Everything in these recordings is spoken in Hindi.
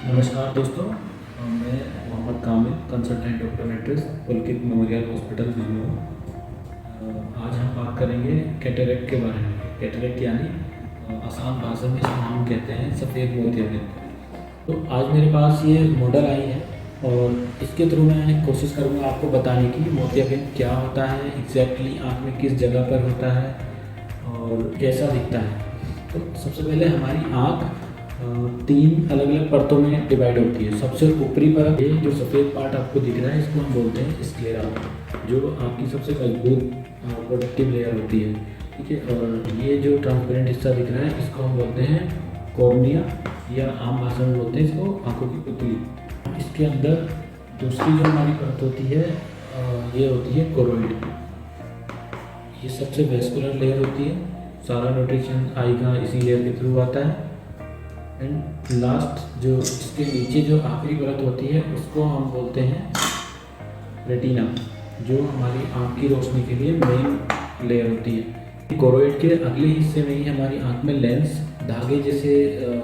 नमस्कार दोस्तों, मैं मोहम्मद कामिल, कंसल्टेंट ऑप्टोमेट्रिस्ट, पुलकित मेमोरियल हॉस्पिटल बिजनौर। आज हम बात करेंगे कैटरेक्ट के बारे में। कैटरेक्ट यानी आसान भाषा में इसको हम कहते हैं सफ़ेद मोतियाबिंद। तो आज मेरे पास ये मॉडल आई है और इसके थ्रू मैं कोशिश करूँगा आपको बताने की मोतियाबिंद क्या होता है, एग्जैक्टली आँख में किस जगह पर होता है और कैसा दिखता है। तो सबसे पहले हमारी आँख तीन अलग अलग परतों में डिवाइड होती है। सबसे ऊपरी परत, ये जो सफ़ेद पार्ट आपको दिख रहा है, इसको हम बोलते हैं स्क्लेरा, जो आपकी सबसे मजबूत प्रोडक्टिव लेयर होती है। ठीक है। और ये जो ट्रांसपेरेंट हिस्सा दिख रहा है, इसको हम बोलते हैं कॉर्निया, या आम भाषा में बोलते हैं इसको आंखों की पुतली। इसके अंदर दूसरी जो हमारी परत होती है, ये होती है कोरोइड। ये सबसे वेस्कुलर लेयर होती है। सारा न्यूट्रिशन आई का इसी लेयर के थ्रू आता है। एंड लास्ट जो इसके नीचे जो आखिरी परत होती है, उसको हम बोलते हैं रेटिना, जो हमारी आँख की रोशनी के लिए मेन लेयर होती है। कोरोइड के अगले हिस्से में ही हमारी आँख में लेंस धागे जैसे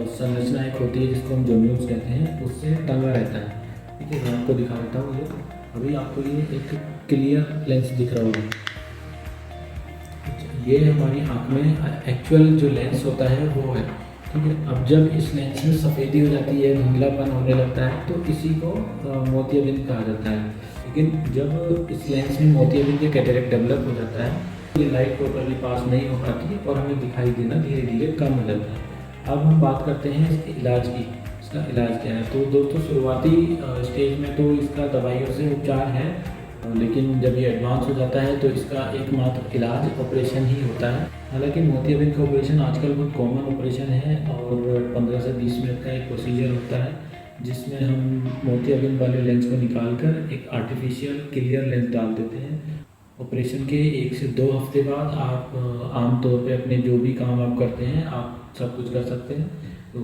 संरचना एक होती है, जिसको हम जोन्यूल्स कहते हैं, उससे टंगा रहता है। ठीक है, मैं आपको दिखा देता हूँ। ये अभी आपको ये एक क्लियर लेंस दिख रहा होगा। ये हमारी आँख में एक्चुअल जो लेंस होता है वो है। ठीक है। अब जब इस लेंस में सफ़ेदी हो जाती है, धुंधलापन होने लगता है, तो इसी को मोतियाबिंद कहा जाता है। लेकिन जब इस लेंस में मोतियाबिंद या कैटरेक्ट डेवलप हो जाता है, ये लाइट प्रॉपरली पास नहीं हो पाती और हमें दिखाई देना धीरे धीरे कम हो जाता है। अब हम बात करते हैं इसके इलाज की। इसका इलाज क्या है? तो दोस्तों, शुरुआती स्टेज में तो इसका दवाइयों से उपचार है, लेकिन जब ये एडवांस हो जाता है तो इसका एकमात्र इलाज ऑपरेशन ही होता है। हालांकि मोतियाबिंद का ऑपरेशन आजकल बहुत कॉमन ऑपरेशन है और 15 से 20 मिनट का एक प्रोसीजर होता है, जिसमें हम मोतियाबिंद वाले लेंस को निकाल कर एक आर्टिफिशियल क्लियर लेंस डाल देते हैं। ऑपरेशन के 1 से 2 हफ्ते बाद आप आमतौर पे अपने जो भी काम आप करते हैं, आप सब कुछ कर सकते हैं। तो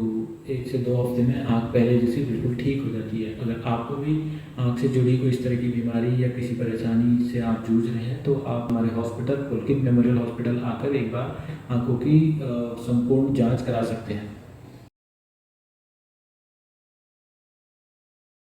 1 से 2 हफ्ते में आँख पहले जैसी बिल्कुल ठीक हो जाती है। अगर आपको भी आँख से जुड़ी कोई इस तरह की बीमारी या किसी परेशानी से आप जूझ रहे हैं, तो आप हमारे हॉस्पिटल पुलकित मेमोरियल हॉस्पिटल आकर एक बार आँखों की संपूर्ण जांच करा सकते हैं।